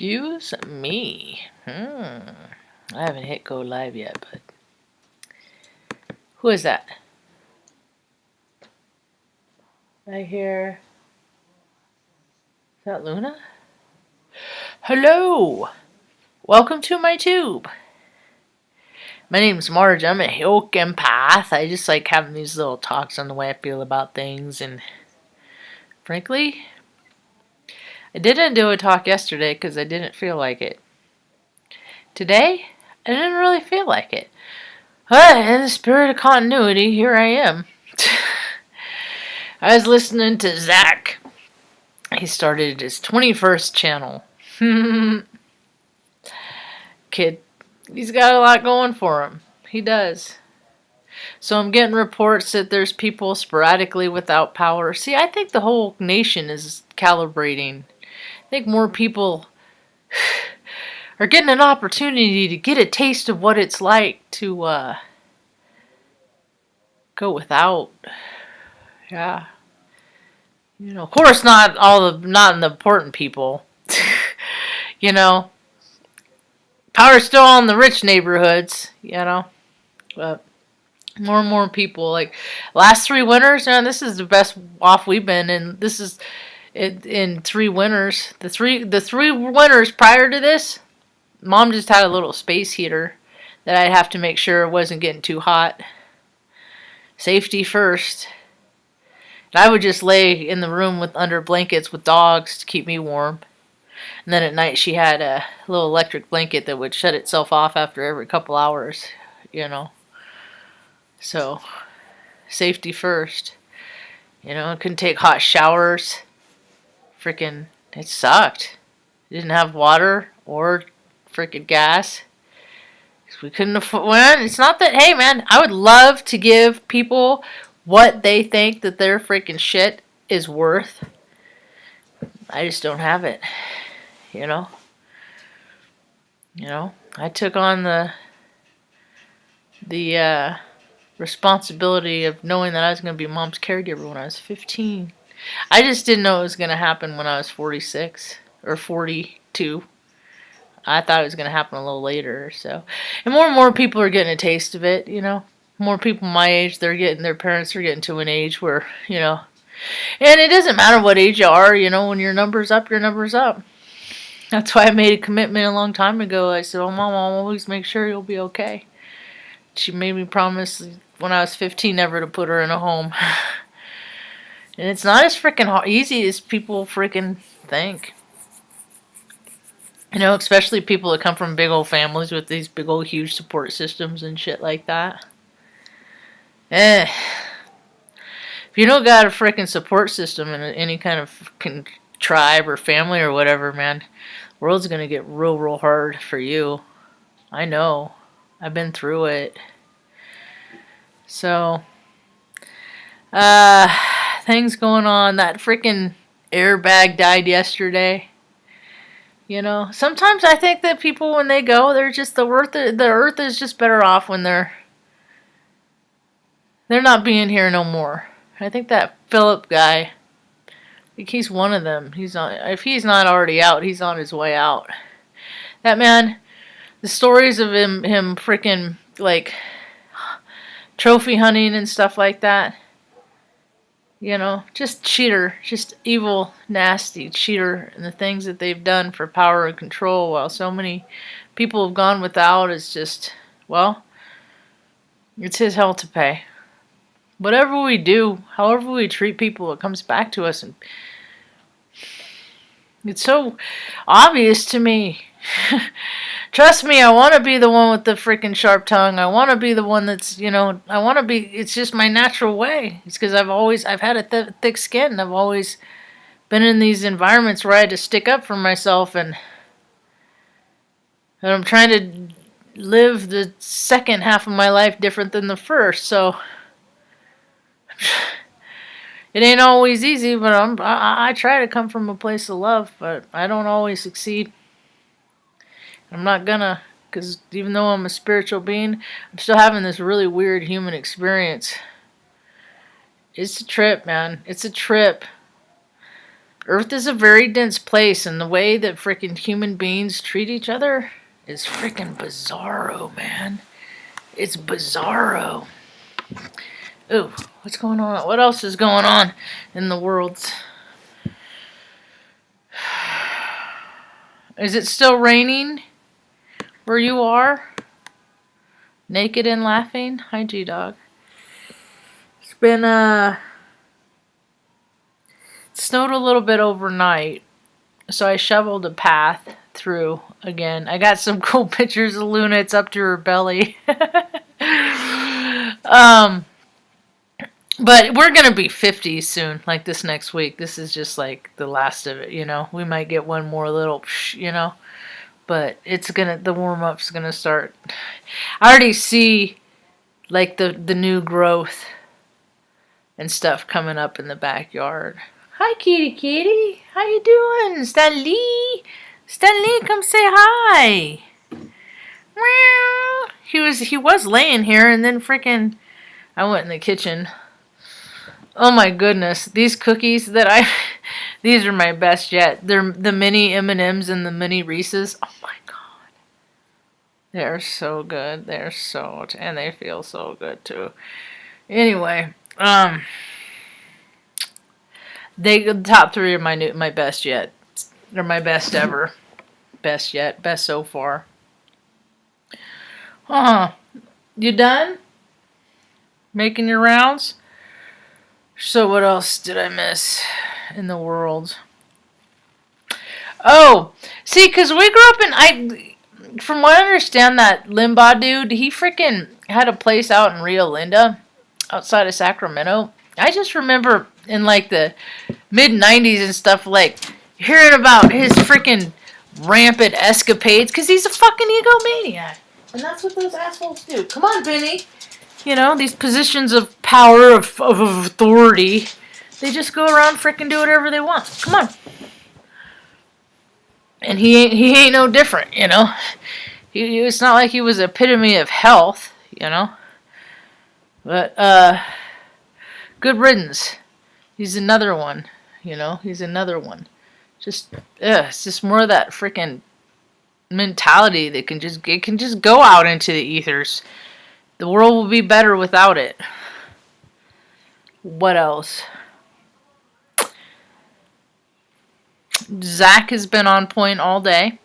Excuse me. I haven't hit go live yet, but who is that? I hear. Is that Luna? Hello! Welcome to my tube. My name's Marge. I'm a Hilk empath. I just like having these little talks on the way I feel about things, and frankly, I didn't do a talk yesterday because I didn't feel like it. Today, I didn't really feel like it. But in the spirit of continuity, here I am. I was listening to Zach. He started his 21st channel. Kid, he's got a lot going for him. He does. So I'm getting reports that there's people sporadically without power. See, I think the whole nation is calibrating. I think more people are getting an opportunity to get a taste of what it's like to go without. Yeah. You know, of course not the important people. You know. Power's still on the rich neighborhoods, you know. But more and more people, like last 3 winters, man, this is the best off we've been, and this is in 3 winters. The three winters prior to this, Mom just had a little space heater that I'd have to make sure it wasn't getting too hot. Safety first. And I would just lay in the room under blankets with dogs to keep me warm. And then at night she had a little electric blanket that would shut itself off after every couple hours, you know. So, safety first. You know, I couldn't take hot showers. Freaking, it sucked. Didn't have water or freaking gas. We couldn't afford. Well, it's not that. Hey, man, I would love to give people what they think that their freaking shit is worth. I just don't have it. You know. I took on the responsibility of knowing that I was going to be Mom's caregiver when I was 15. I just didn't know it was going to happen when I was 46 or 42. I thought it was going to happen a little later or so. And more people are getting a taste of it, you know. More people my age, their parents are getting to an age where, you know. And it doesn't matter what age you are, you know, when your number's up, your number's up. That's why I made a commitment a long time ago. I said, oh, Mom, I'll always make sure you'll be okay. She made me promise when I was 15 never to put her in a home. And it's not as freaking easy as people freaking think. You know, especially people that come from big old families with these big old huge support systems and shit like that. If you don't got a freaking support system in any kind of tribe or family or whatever, man, the world's gonna get real hard for you. I know. I've been through it. So, things going on. That freaking airbag died yesterday. You know, sometimes I think that people, when they go, they're just the earth is just better off when they're not being here no more. I think that Philip guy, I think he's one of them. If he's not already out, he's on his way out. That man, the stories of him freaking like trophy hunting and stuff like that. You know, just cheater, just evil, nasty cheater, and the things that they've done for power and control while so many people have gone without is just, well, it's his hell to pay. Whatever we do, however we treat people, it comes back to us. And it's so obvious to me. Trust me, I want to be the one with the freaking sharp tongue. I want to be the one that's, you know, it's just my natural way. It's because I've had a thick skin. I've always been in these environments where I had to stick up for myself, and I'm trying to live the second half of my life different than the first, so it ain't always easy, but I try to come from a place of love, but I don't always succeed. I'm not gonna, because even though I'm a spiritual being, I'm still having this really weird human experience. It's a trip, man. It's a trip. Earth is a very dense place, and the way that freaking human beings treat each other is freaking bizarro, man. It's bizarro. Ooh, what's going on? What else is going on in the world? Is it still raining where you are? Naked and laughing? Hi, G-Dog. It's been, it snowed a little bit overnight, so I shoveled a path through again. I got some cool pictures of Luna. It's up to her belly. But we're going to be 50 soon, like this next week. This is just like the last of it, you know. We might get one more little, you know. But it's going to, the warm-up's going to start. I already see, like, the new growth and stuff coming up in the backyard. Hi, kitty kitty. How you doing? Stanley. Stanley, come say hi. Meow. He was laying here, and then freaking I went in the kitchen. Oh my goodness, these cookies that these are my best yet. They're the mini M&Ms and the mini Reese's. Oh my god. They're so good. And they feel so good too. Anyway, the top 3 are my best yet. They're my best ever. Best yet. Best so far. You done? Making your rounds? So what else did I miss in the world? Oh, see, because we grew up from what I understand, that Limbaugh dude, he freaking had a place out in Rio Linda, outside of Sacramento. I just remember in like the mid-90s and stuff, like hearing about his freaking rampant escapades, because he's a fucking egomaniac. And that's what those assholes do. Come on, Benny. You know, these positions of power, of authority, they just go around frickin' do whatever they want. Come on. And he ain't no different, you know. It's not like he was the epitome of health, you know. But, good riddance. He's another one, you know. He's another one. It's just more of that frickin' mentality that can just go out into the ethers. The world will be better without it. What else? Zach has been on point all day.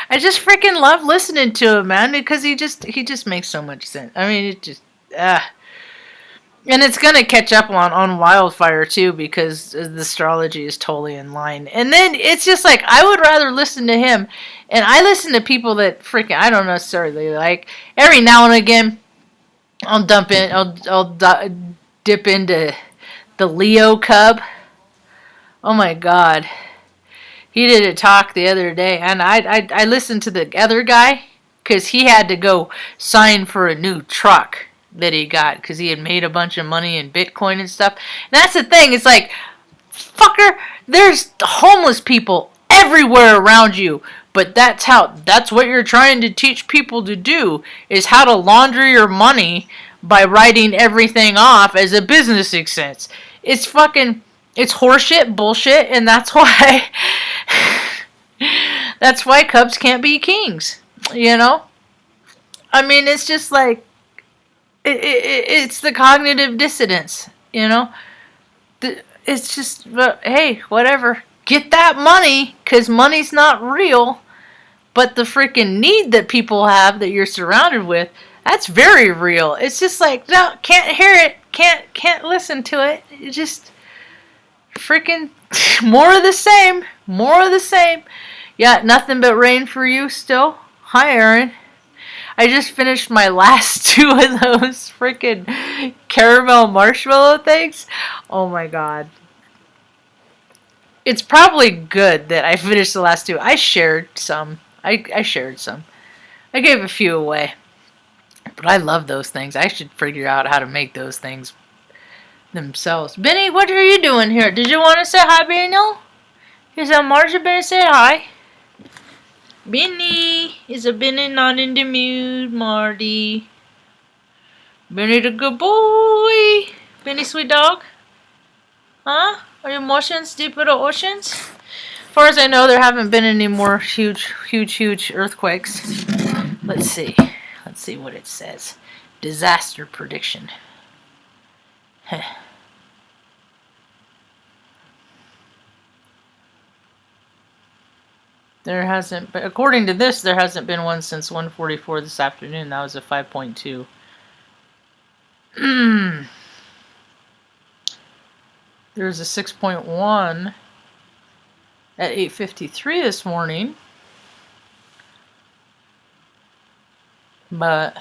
I just freaking love listening to him, man, because he just makes so much sense. I mean, it just, and it's gonna catch up on Wildfire too, because the astrology is totally in line. And then it's just like, I would rather listen to him, and I listen to people that freaking I don't necessarily like. Every now and again, I'll dip into the Leo Cub. Oh my god. He did a talk the other day, and I listened to the other guy, because he had to go sign for a new truck that he got, because he had made a bunch of money in Bitcoin and stuff. And that's the thing, it's like, fucker, there's homeless people everywhere around you, but that's what you're trying to teach people to do, is how to launder your money by writing everything off as a business expense. It's horseshit, bullshit, and that's why Cubs can't be kings, you know? I mean, it's just like, it's the cognitive dissonance, you know? It's just, hey, whatever. Get that money, because money's not real, but the freaking need that people have that you're surrounded with, that's very real. It's just like, no, can't hear it, can't listen to it. It just, freaking, more of the same. Yeah, nothing but rain for you still. Hi, Aaron. I just finished my last 2 of those freaking caramel marshmallow things. Oh my god. It's probably good that I finished the last 2. I shared some. I shared some. I gave a few away. But I love those things. I should figure out how to make those things themselves. Benny, what are you doing here? Did you want to say hi, Benny? Is that Marge better say hi? Benny, is a Benny not in the mood, Marty? Benny the good boy. Benny sweet dog? Huh? emotions deep in the oceans? As far as I know, there haven't been any more huge earthquakes. Let's see. Let's see what it says. Disaster prediction. There hasn't, but according to this, there hasn't been one since 1:44 this afternoon. That was a 5.2. There was a 6.1 at 8:53 this morning. But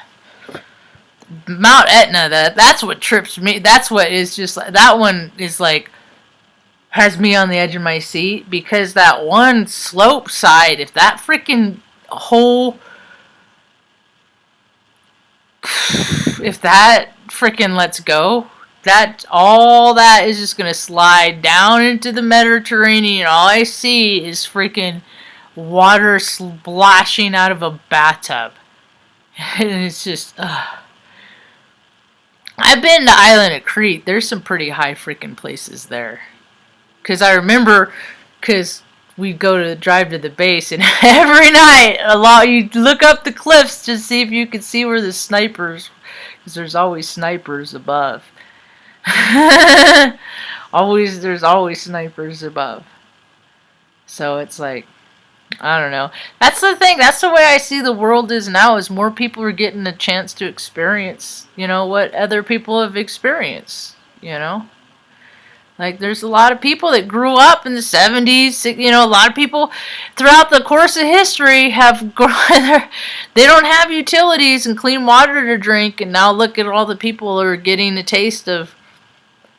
Mount Etna, that's what trips me. That's what is just like, that one is like, has me on the edge of my seat, because that one slope side, if that freaking whole, if that freaking lets go, all that is just gonna slide down into the Mediterranean. All I see is freaking water splashing out of a bathtub, and it's just. I've been to the island of Crete. There's some pretty high freaking places there. Because I remember, because we'd go to drive to the base, and every night, you look up the cliffs to see if you could see where the snipers, because there's always snipers above. There's always snipers above. So it's like, I don't know. That's the thing. That's the way I see the world is now, is more people are getting a chance to experience, what other people have experienced, Like, there's a lot of people that grew up in the 70s, a lot of people throughout the course of history have grown, they don't have utilities and clean water to drink, and now look at all the people who are getting a taste of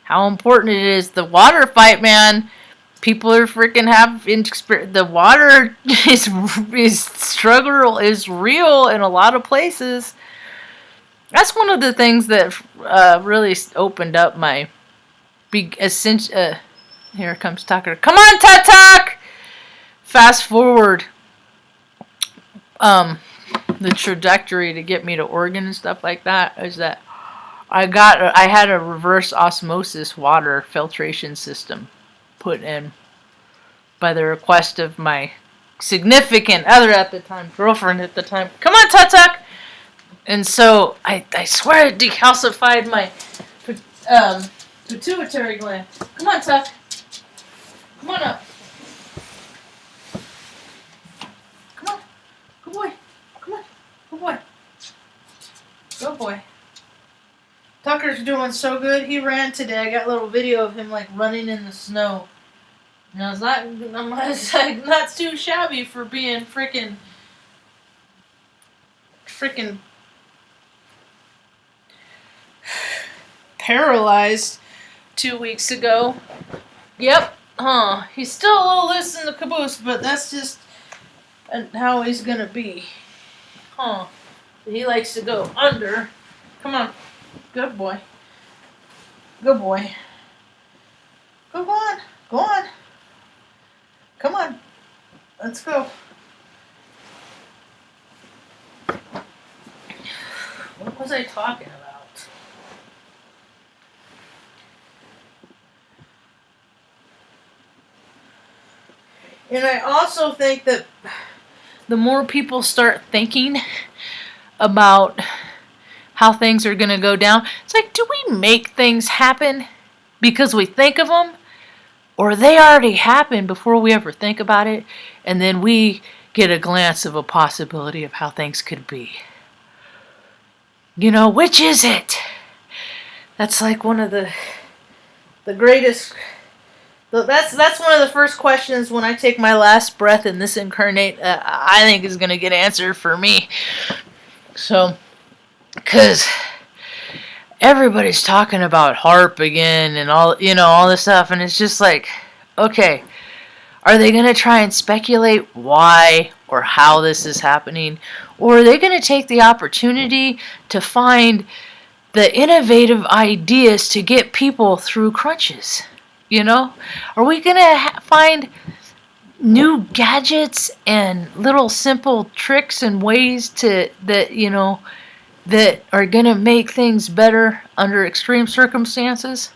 how important it is. The water fight, man, people are freaking the water struggle is real in a lot of places. That's one of the things that really opened up my here comes Tucker. Come on, Tuck! Fast forward the trajectory to get me to Oregon and stuff like that is that I had a reverse osmosis water filtration system put in by the request of my significant other at the time, girlfriend at the time. Come on, Tuck! And so I swear it decalcified my pituitary gland. Come on, Tuck. Come on up. Come on. Good boy. Come on. Good boy. Good boy. Tucker's doing so good. He ran today. I got a little video of him like running in the snow. And I was not too shabby for being freaking paralyzed 2 weeks ago. Yep. He's still a little loose in the caboose, but that's just how he's gonna be. He likes to go under. Come on. Good boy. Good boy. Go on. Go on. Come on. Let's go. What was I talking about? And I also think that the more people start thinking about how things are going to go down, it's like, do we make things happen because we think of them? Or they already happen before we ever think about it, and then we get a glance of a possibility of how things could be? Which is it? That's like one of the greatest. That's one of the first questions when I take my last breath in this incarnate. I think is going to get answered for me. So, because everybody's talking about harp again and all this stuff, and it's just like, okay, are they going to try and speculate why or how this is happening, or are they going to take the opportunity to find the innovative ideas to get people through crunches? Are we going to find new gadgets and little simple tricks and ways that are going to make things better under extreme circumstances?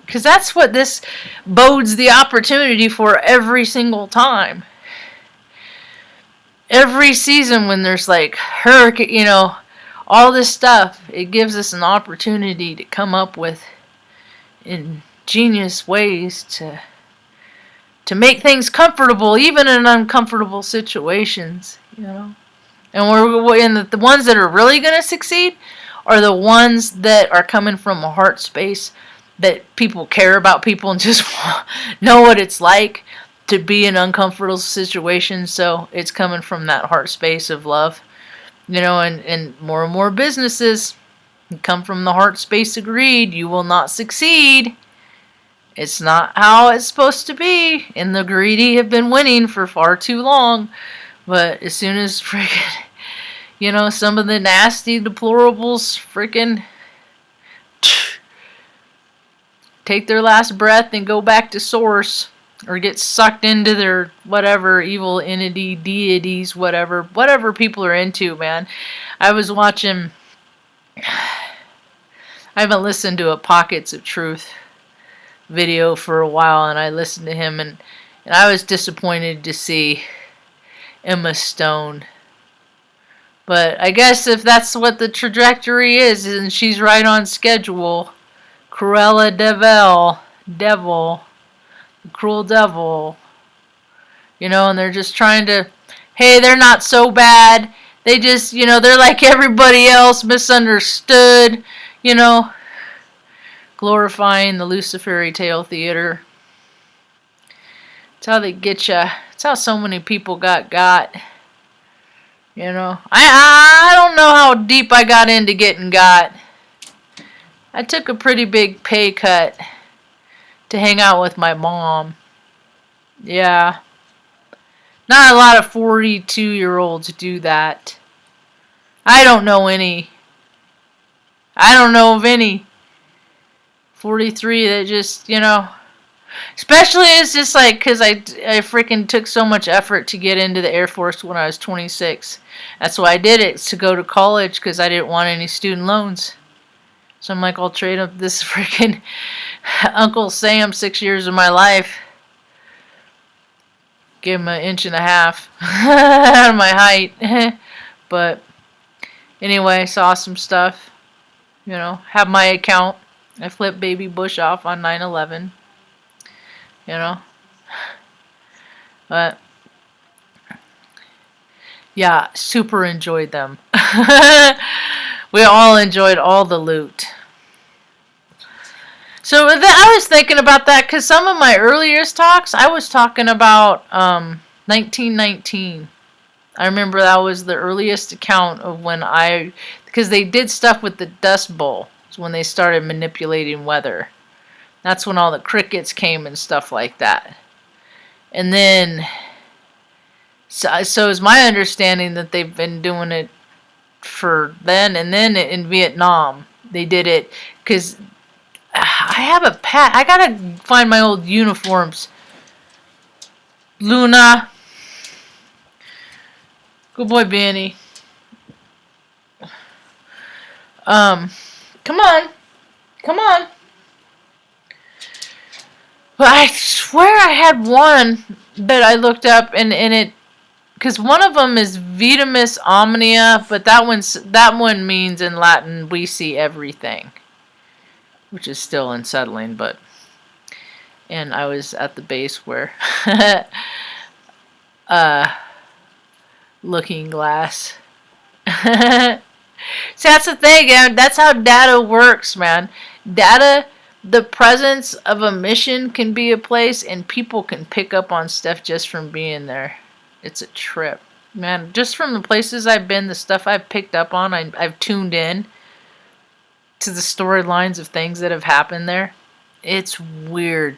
Because that's what this bodes the opportunity for every single time. Every season when there's like hurricane, you know, all this stuff, it gives us an opportunity to come up with ingenious ways to make things comfortable, even in uncomfortable situations, you know. And the ones that are really going to succeed are the ones that are coming from a heart space that people care about people and just know what it's like to be in uncomfortable situations. So it's coming from that heart space of love, you know, and more businesses come from the heart space of greed. You will not succeed. It's not how it's supposed to be. And the greedy have been winning for far too long. But as soon as freaking, you know, some of the nasty deplorables freaking take their last breath and go back to source, or get sucked into their whatever evil entity, deities, whatever people are into, man. I was watching, I haven't listened to a Pockets of Truth video for a while, and I listened to him, and I was disappointed to see Emma Stone. But I guess if that's what the trajectory is, and she's right on schedule, Cruella Devil, the cruel devil, you know, and they're just trying to, hey, they're not so bad. They just, you know, they're like everybody else, misunderstood, you know, glorifying the Luciferi tale theater. It's how they get you. It's how so many people got. You know, I don't know how deep I got into getting got. I took a pretty big pay cut to hang out with my mom. Yeah. Not a lot of 42-year-olds do that. I don't know any. I don't know of any 43 that just, you know, especially it's just like, because I freaking took so much effort to get into the Air Force when I was 26. That's why I did it, to go to college, because I didn't want any student loans. So I'm like, I'll trade up this freaking Uncle Sam 6 years of my life. Give him 1.5 inches out of my height. But anyway, saw some stuff. You know, have my account. I flipped Baby Bush off on 9/11. You know. But yeah, super enjoyed them. We all enjoyed all the loot. So I was thinking about that, because some of my earliest talks, I was talking about 1919. I remember that was the earliest account of when because they did stuff with the Dust Bowl. It's when they started manipulating weather. That's when all the crickets came and stuff like that. And then, so it's my understanding that they've been doing it for then, and then in Vietnam they did it, because I have a I gotta find my old uniforms. Luna, good boy, Benny. Come on. But I swear I had one that I looked up, and it, because one of them is Vitamus Omnia, but that one means in Latin, we see everything, which is still unsettling. But, and I was at the base where Looking Glass. See, that's the thing, man. That's how data works, man. Data, the presence of a mission can be a place, and people can pick up on stuff just from being there. It's a trip, man. Just from the places I've been, the stuff I've picked up on, I've tuned in to the storylines of things that have happened there. It's weird.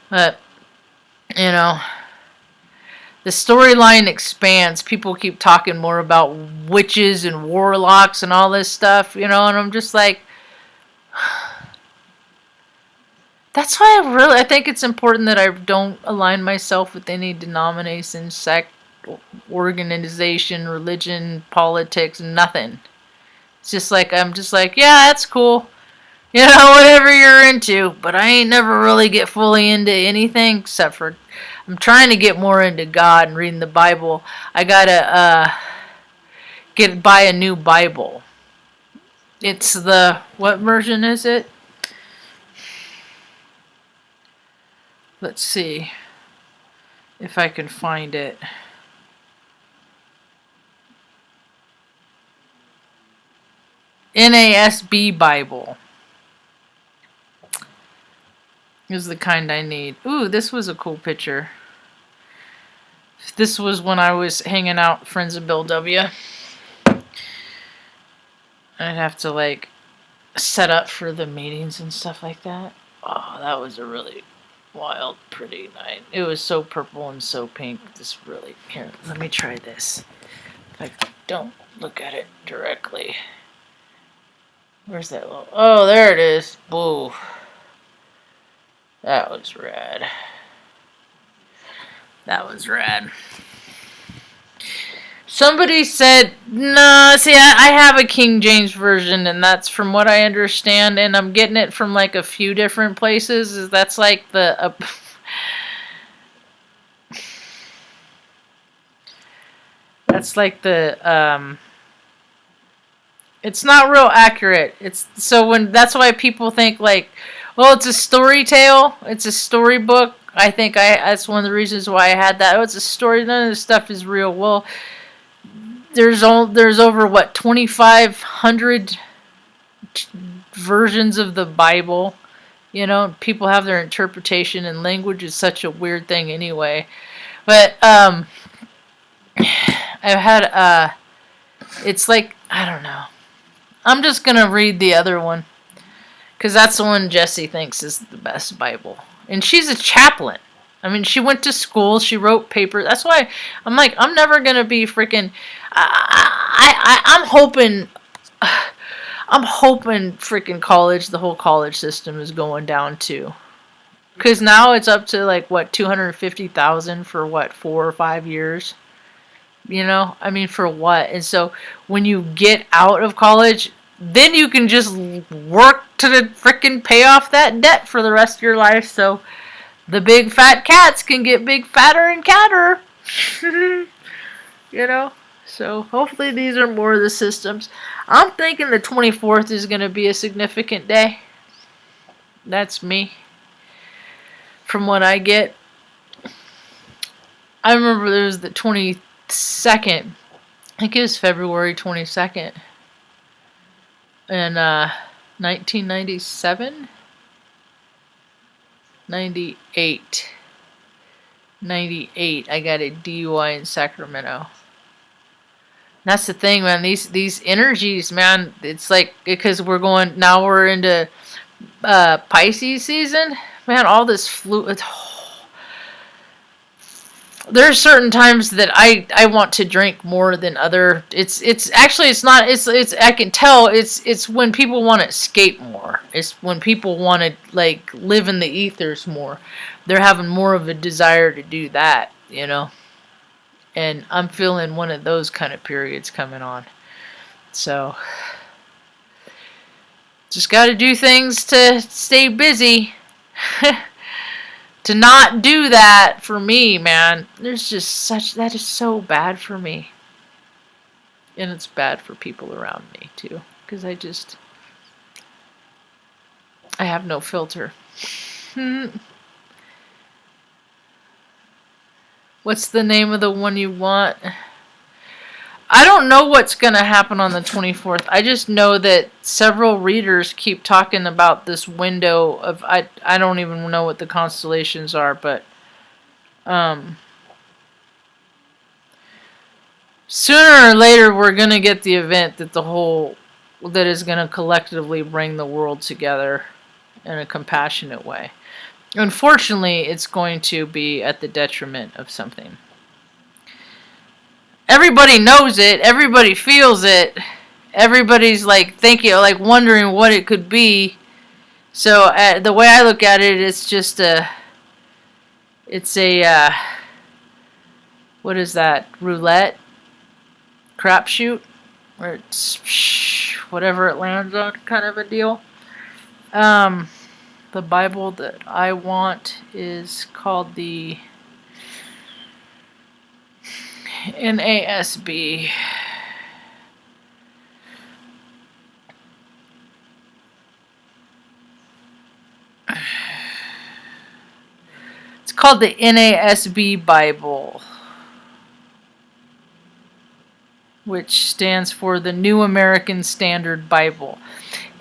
But, you know, the storyline expands. People keep talking more about witches and warlocks and all this stuff, you know, and I'm just like, that's why I think it's important that I don't align myself with any denomination, sect, organization, religion, politics, nothing. It's just like, I'm just like, yeah, that's cool. You know, whatever you're into. But I ain't never really get fully into anything except for I'm trying to get more into God and reading the Bible. I gotta buy a new Bible. It's the what version is it? Let's see if I can find it. NASB Bible is the kind I need. Ooh, this was a cool picture. This was when I was hanging out with friends of Bill W. I'd have to like set up for the meetings and stuff like that. Oh, that was a really wild, pretty night. It was so purple and so pink. This really here. Let me try this. If I don't look at it directly. Where's that little? Oh, there it is. Whoa, that was rad. That was rad. Somebody said, nah, see, I have a King James version, and that's from what I understand, and I'm getting it from like a few different places. That's like the. That's like the. It's not real accurate. It's so when that's why people think like, well, it's a story tale, it's a storybook. I think that's one of the reasons why I had that. Oh, it's a story. None of this stuff is real. Well, there's over what 2,500 versions of the Bible. You know, people have their interpretation, and language is such a weird thing anyway. But I've had it's like I don't know. I'm just gonna read the other one because that's the one Jessie thinks is the best Bible, and she's a chaplain. I mean, she went to school. She wrote papers. That's why I'm like, I'm never gonna be freaking. I'm hoping. I'm hoping freaking college, the whole college system is going down too. Because now it's up to like what 250,000 for what 4 or 5 years. You know, I mean for what? And so when you get out of college, then you can just work to freaking pay off that debt for the rest of your life. So the big fat cats can get big fatter and catter. You know? So hopefully these are more of the systems. I'm thinking the 24th is going to be a significant day. That's me. From what I get. I remember there was the 22nd. I think it was February 22nd. In 1997? 98. 98. I got a DUI in Sacramento. That's the thing, man. These energies, man. It's like because we're into Pisces season, man. All this fluid. There are certain times that I want to drink more than other. It's actually it's not it's I can tell it's when people want to escape more. It's when people want to like live in the ethers more. They're having more of a desire to do that, you know. And I'm feeling one of those kind of periods coming on. So, just got to do things to stay busy. To not do that for me, man. That is so bad for me. And it's bad for people around me, too. Because I have no filter. What's the name of the one you want? I don't know what's going to happen on the 24th. I just know that several readers keep talking about this window of... I don't even know what the constellations are, but... sooner or later, we're going to get the event that is going to collectively bring the world together in a compassionate way. Unfortunately, it's going to be at the detriment of something. Everybody knows it. Everybody feels it. Everybody's like thinking, like wondering what it could be. So the way I look at it, it's just what is that? Roulette? Crapshoot? Where it's whatever it lands on kind of a deal. The Bible that I want is called the NASB. It's called the NASB Bible, which stands for the New American Standard Bible.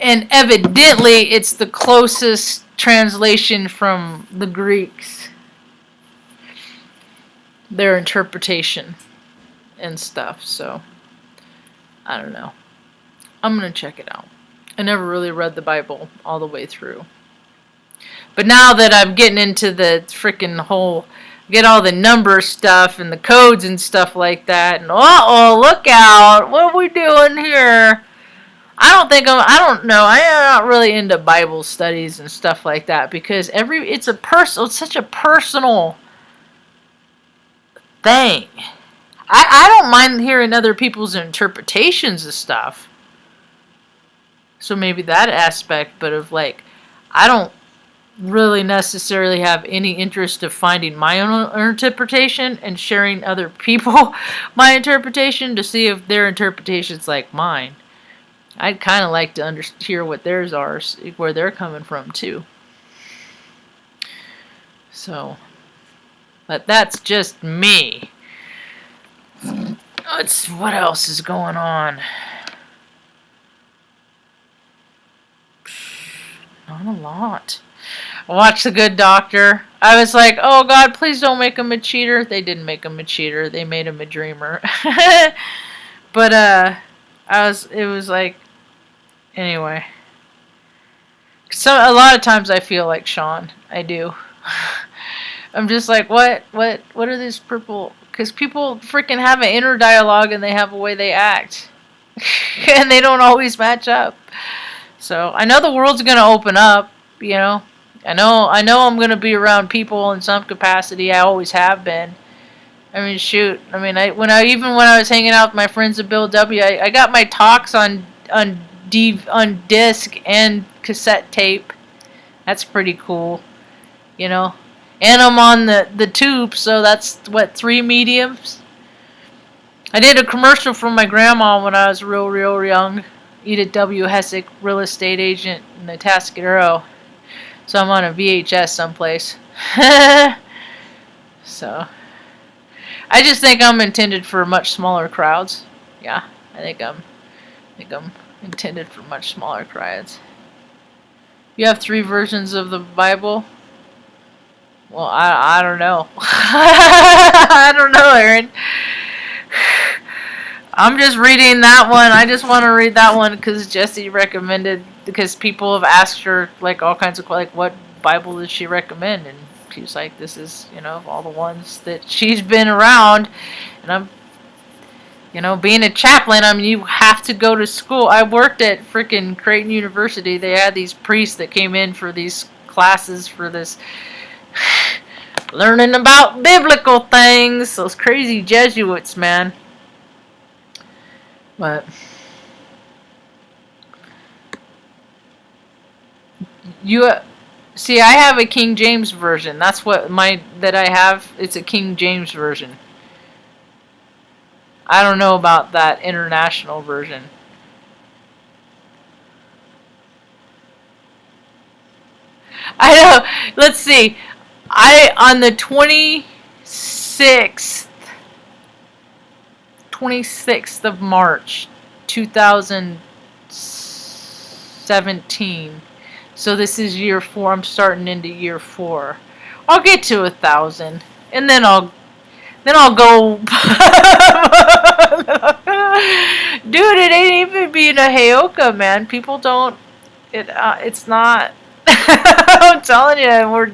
And evidently, it's the closest translation from the Greeks, their interpretation and stuff. So, I don't know. I'm going to check it out. I never really read the Bible all the way through. But now that I'm getting into the freaking whole, get all the number stuff and the codes and stuff like that, and look out, what are we doing here? I don't know, I am not really into Bible studies and stuff like that, because it's such a personal thing. I don't mind hearing other people's interpretations of stuff. So maybe that aspect, but I don't really necessarily have any interest of finding my own interpretation and sharing other people my interpretation to see if their interpretation's like mine. I'd kind of like to hear what theirs are, where they're coming from too. So, but that's just me. What else is going on? Not a lot. I watched The Good Doctor. I was like, oh God, please don't make him a cheater. They didn't make him a cheater. They made him a dreamer. But it was like, anyway. So a lot of times I feel like Sean. I do. I'm just like, what are these purple? Because people freaking have an inner dialogue and they have a way they act, and they don't always match up. So I know the world's gonna open up. You know, I know I'm gonna be around people in some capacity. I always have been. I mean, shoot. I mean, when I was hanging out with my friends at Bill W, I got my talks on disc and cassette tape. That's pretty cool, you know. And I'm on the tube, so that's 3 mediums. I did a commercial for my grandma when I was real young. Edith W. Hessick, real estate agent in the Tascadero. So I'm on a VHS someplace. So I just think I'm intended for much smaller crowds. Yeah, I think I'm intended for much smaller crowds. You have 3 versions of the Bible? Well, I don't know. I don't know, Aaron. I'm just reading that one. I just want to read that one because Jessie recommended, because people have asked her like all kinds of what Bible did she recommend, and she's like, this is, all the ones that she's been around. And I'm, being a chaplain, I mean, you have to go to school. I worked at freaking Creighton University. They had these priests that came in for these classes for this learning about biblical things. Those crazy Jesuits, man. But see, I have a King James version. That's that I have. It's a King James version. I don't know about that international version. I know. Let's see. On the 26th of March 2017. So this is year 4. I'm starting into year 4. I'll get to 1,000, and then I'll go. Dude, it ain't even being a Heyoka, man. People don't. It's not. I'm telling you,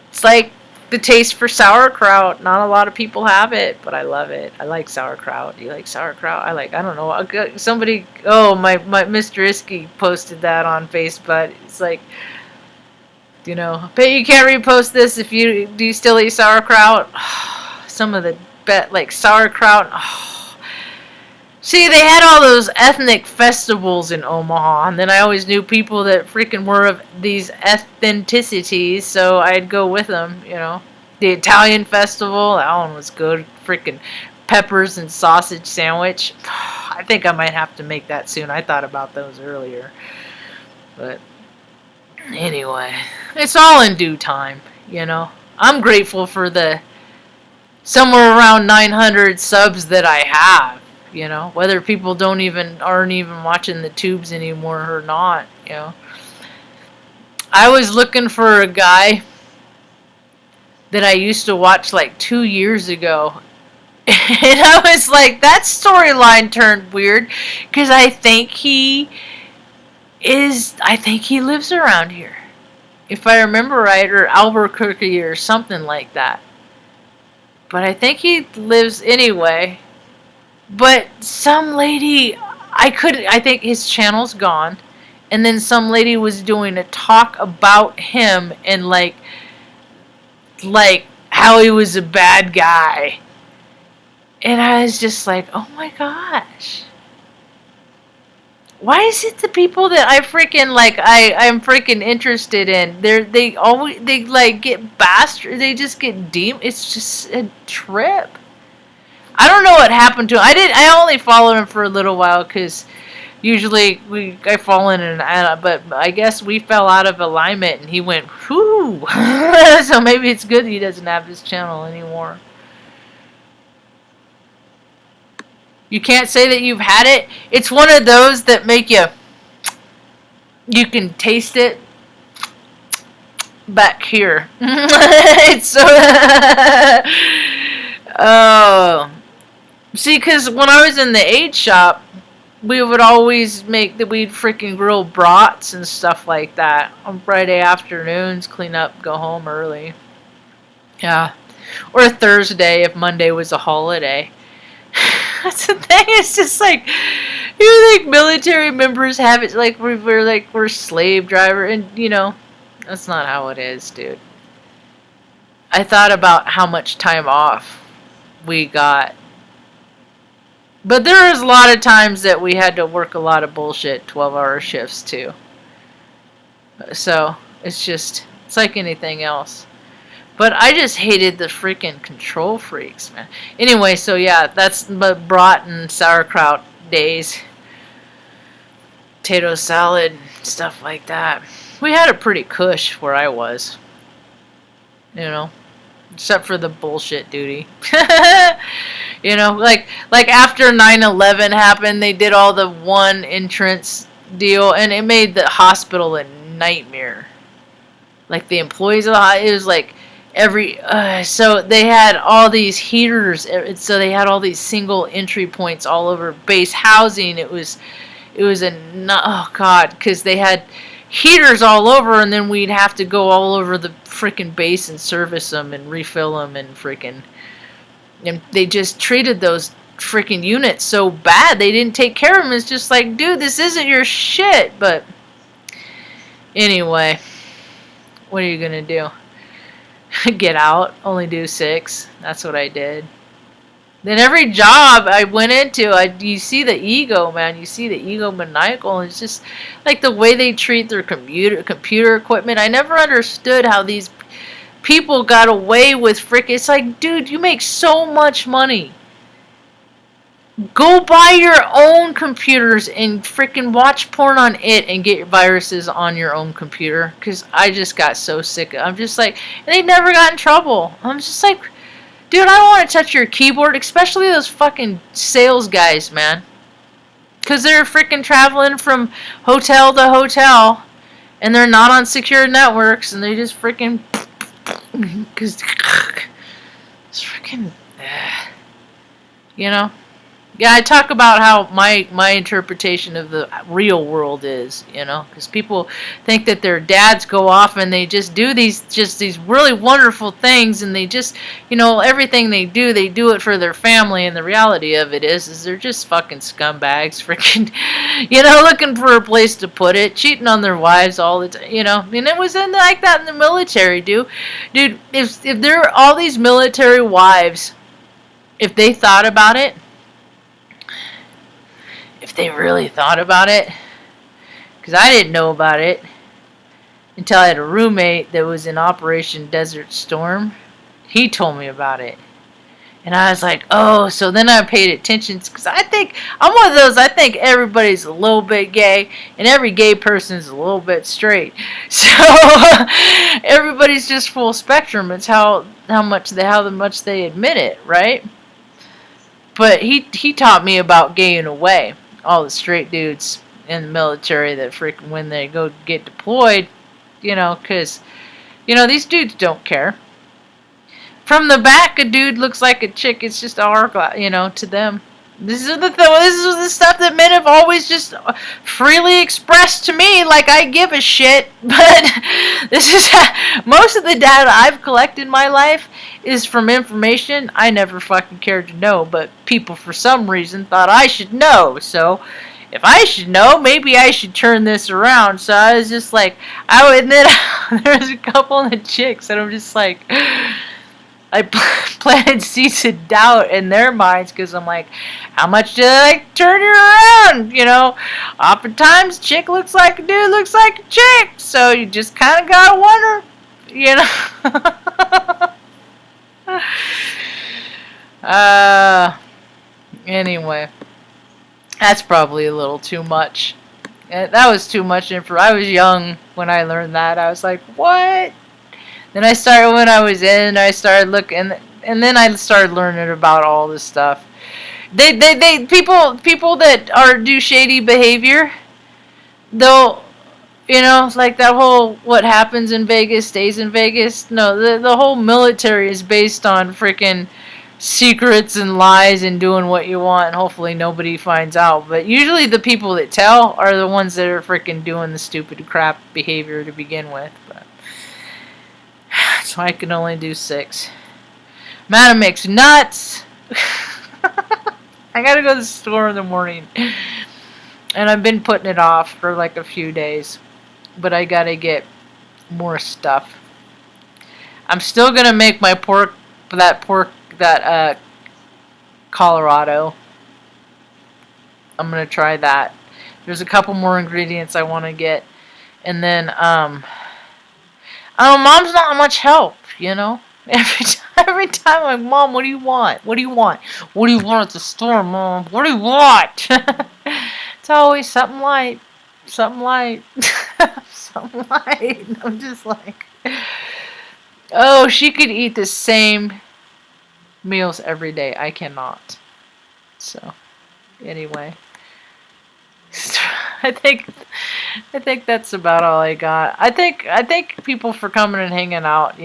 it's like the taste for sauerkraut. Not a lot of people have it, but I love it. I like sauerkraut. Do you like sauerkraut? I don't know. Somebody, my Mr. Iski posted that on Facebook. It's like, but you can't repost this do you still eat sauerkraut? Some of the sauerkraut. See, they had all those ethnic festivals in Omaha, and then I always knew people that freaking were of these ethnicities, so I'd go with them, you know. The Italian festival, that one was good. Freaking peppers and sausage sandwich. I think I might have to make that soon. I thought about those earlier. But anyway, it's all in due time, you know. I'm grateful for the somewhere around 900 subs that I have. You know, whether people aren't even watching the tubes anymore or not, you know. I was looking for a guy that I used to watch like 2 years ago. And I was like, that storyline turned weird because I think he lives around here. If I remember right, or Albuquerque or something like that. But I think he lives anyway. But some lady, I think his channel's gone. And then some lady was doing a talk about him and like how he was a bad guy. And I was just like, oh my gosh. Why is it the people that I freaking like I'm freaking interested in, they like get bastard, they just get deep. It's just a trip. I don't know what happened to him. I only followed him for a little while because usually I fall in and out, but I guess we fell out of alignment and he went, whoo. So maybe it's good he doesn't have his channel anymore. You can't say that you've had it. It's one of those that make you can taste it back here. It's so oh. See, because when I was in the aid shop, we would always we'd freaking grill brats and stuff like that on Friday afternoons, clean up, go home early. Yeah. Or Thursday if Monday was a holiday. That's the thing, it's just like, you think military members have it like we're slave driver, and you know, that's not how it is, dude. I thought about how much time off we got. But there was a lot of times that we had to work a lot of bullshit 12-hour shifts too. So, it's like anything else. But I just hated the freaking control freaks, man. Anyway, so yeah, that's brat and sauerkraut days. Potato salad, stuff like that. We had a pretty cush where I was. You know, except for the bullshit duty. You know, like after 9/11 happened, they did all the one entrance deal, and it made the hospital a nightmare. Like the employees of the hospital, it was like so they had all these heaters, so they had all these single entry points all over base housing. It was oh god, because they had heaters all over, and then we'd have to go all over the freaking base and service them and refill them and freaking. And they just treated those freaking units so bad. They didn't take care of them. It's just like, dude, this isn't your shit. But anyway, what are you gonna do? Get out? Only do 6. That's what I did. Then every job I went into, you see the ego, man. You see the ego maniacal. It's just like the way they treat their computer equipment. I never understood how these people got away with it's like, dude, you make so much money. Go buy your own computers and freaking watch porn on it and get your viruses on your own computer. Because I just got so sick. I'm just like, and they never got in trouble. I'm just like, dude, I don't want to touch your keyboard, especially those fucking sales guys, man. Because they're freaking traveling from hotel to hotel. And they're not on secure networks. And they just freaking... Because it's freaking, you know. Yeah, I talk about how my interpretation of the real world is, you know, because people think that their dads go off and they just do these really wonderful things, and they just, you know, everything they do it for their family, and the reality of it is they're just fucking scumbags, freaking, you know, looking for a place to put it, cheating on their wives all the time, you know. And it was like that in the military, dude. If there are all these military wives, if they thought about it, if they really thought about it, because I didn't know about it until I had a roommate that was in Operation Desert Storm. He told me about it. And I was like, oh, so then I paid attention. Because I think, I'm one of those, I think everybody's a little bit gay. And every gay person's a little bit straight. So, everybody's just full spectrum. It's how much they admit it, right? But he taught me about gay in a way. All the straight dudes in the military that freaking, when they go get deployed, because, these dudes don't care. From the back, a dude looks like a chick. It's just hourglass, to them. This is the stuff that men have always just freely expressed to me, like I give a shit. But this is most of the data I've collected in my life is from information I never fucking cared to know, but people for some reason thought I should know. So if I should know, maybe I should turn this around. So I was just like, and then there was a couple of the chicks, and I'm just like, I planted seeds of doubt in their minds because I'm like, how much did I turn you around? Oftentimes, chick looks like a dude looks like a chick. So you just kind of gotta wonder, Anyway, that's probably a little too much. That was too much info. I was young when I learned that. I was like, what? Then I started I started looking, and then I started learning about all this stuff. People that do shady behavior, they'll, like that whole what happens in Vegas stays in Vegas. No, the whole military is based on freaking secrets and lies and doing what you want, and hopefully nobody finds out. But usually the people that tell are the ones that are freaking doing the stupid crap behavior to begin with. But so I can only do 6. Madam makes nuts. I gotta go to the store in the morning. And I've been putting it off for like a few days. But I gotta get more stuff. I'm still gonna make my pork Colorado. I'm gonna try that. There's a couple more ingredients I want to get. And then, Mom's not much help, Every time I'm like, Mom, what do you want? What do you want? What do you want at the store, Mom? What do you want? It's always something light. Something light. Something light. I'm just like, oh, she could eat the same meals every day. I cannot. So, anyway. I think that's about all I got. I thank people for coming and hanging out,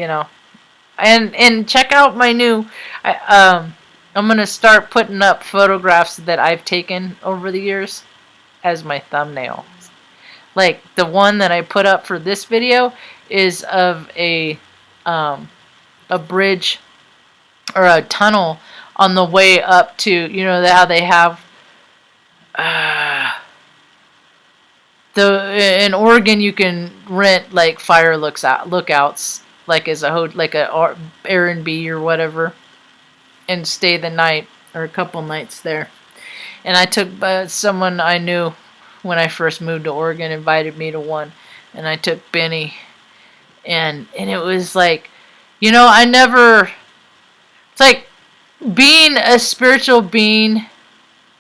and check out my new. I'm gonna start putting up photographs that I've taken over the years as my thumbnail. Like the one that I put up for this video is of a bridge or a tunnel on the way up to how they have. In Oregon, you can rent like fire lookouts, like as a Airbnb or whatever, and stay the night or a couple nights there. And I took someone I knew when I first moved to Oregon invited me to one, and I took Benny, and it was like, I never. It's like being a spiritual being,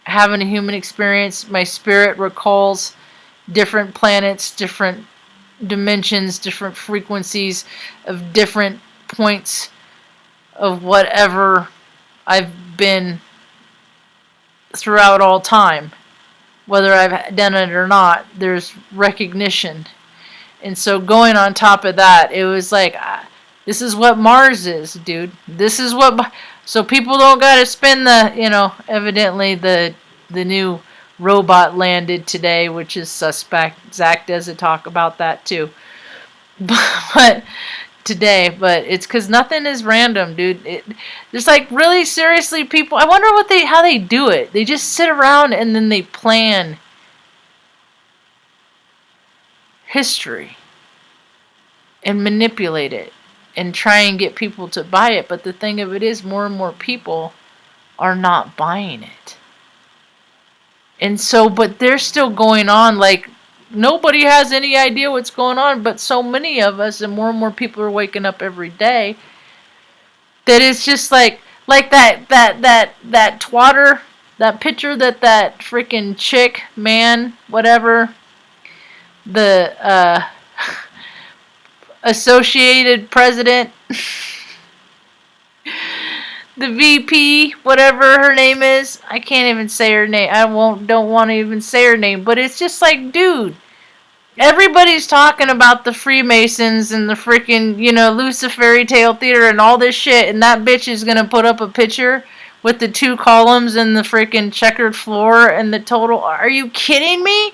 having a human experience. My spirit recalls different planets, different dimensions, different frequencies of different points of whatever I've been throughout all time. Whether I've done it or not, there's recognition. And so going on top of that, it was like, this is what Mars is, dude. This is what... So people don't gotta spend evidently the new robot landed today, which is suspect. Zach doesn't talk about that too. But it's because nothing is random, dude. There's like really seriously people. I wonder how they do it. They just sit around and then they plan history and manipulate it and try and get people to buy it. But the thing of it is, more and more people are not buying it. And so, but they're still going on like nobody has any idea what's going on, but so many of us and more people are waking up every day that it's just like that twatter, that picture that freaking chick, man, whatever, the associated president, the VP, whatever her name is. I can't even say her name. Don't want to even say her name, but it's just like, dude, everybody's talking about the Freemasons and the freaking, Luciferi Tale Theater and all this shit, and that bitch is gonna put up a picture with the 2 columns and the freaking checkered floor and the total. Are you kidding me?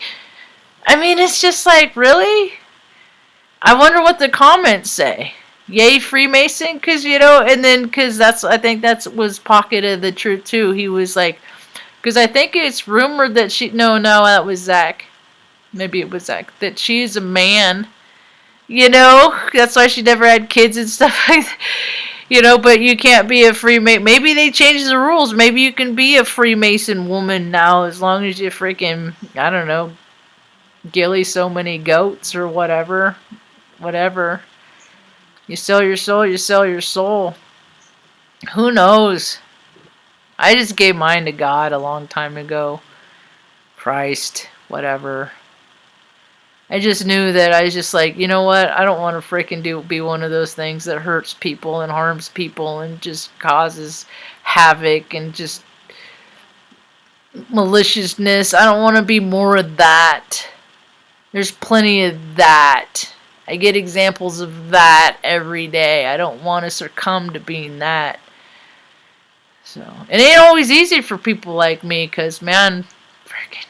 I mean, it's just like, really? I wonder what the comments say. Yay, Freemason? Because, and then, because I think that was Pocket of the Truth, too. He was like, because I think it's rumored that no, that was Zach. Maybe it was Zach. That she's a man. That's why she never had kids and stuff like that. But you can't be a Freemason. Maybe they changed the rules. Maybe you can be a Freemason woman now as long as you freaking, I don't know, gilly so many goats or whatever. Whatever. You sell your soul, you sell your soul. Who knows? I just gave mine to God a long time ago. Christ, whatever. I just knew that I was just like, you know what? I don't want to freaking be one of those things that hurts people and harms people and just causes havoc and just maliciousness. I don't want to be more of that. There's plenty of that. I get examples of that every day. I don't want to succumb to being that. So, it ain't always easy for people like me because, man, freaking,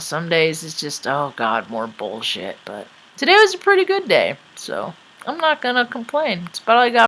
some days it's just, oh, God, more bullshit. But today was a pretty good day. So, I'm not going to complain. It's about all I got.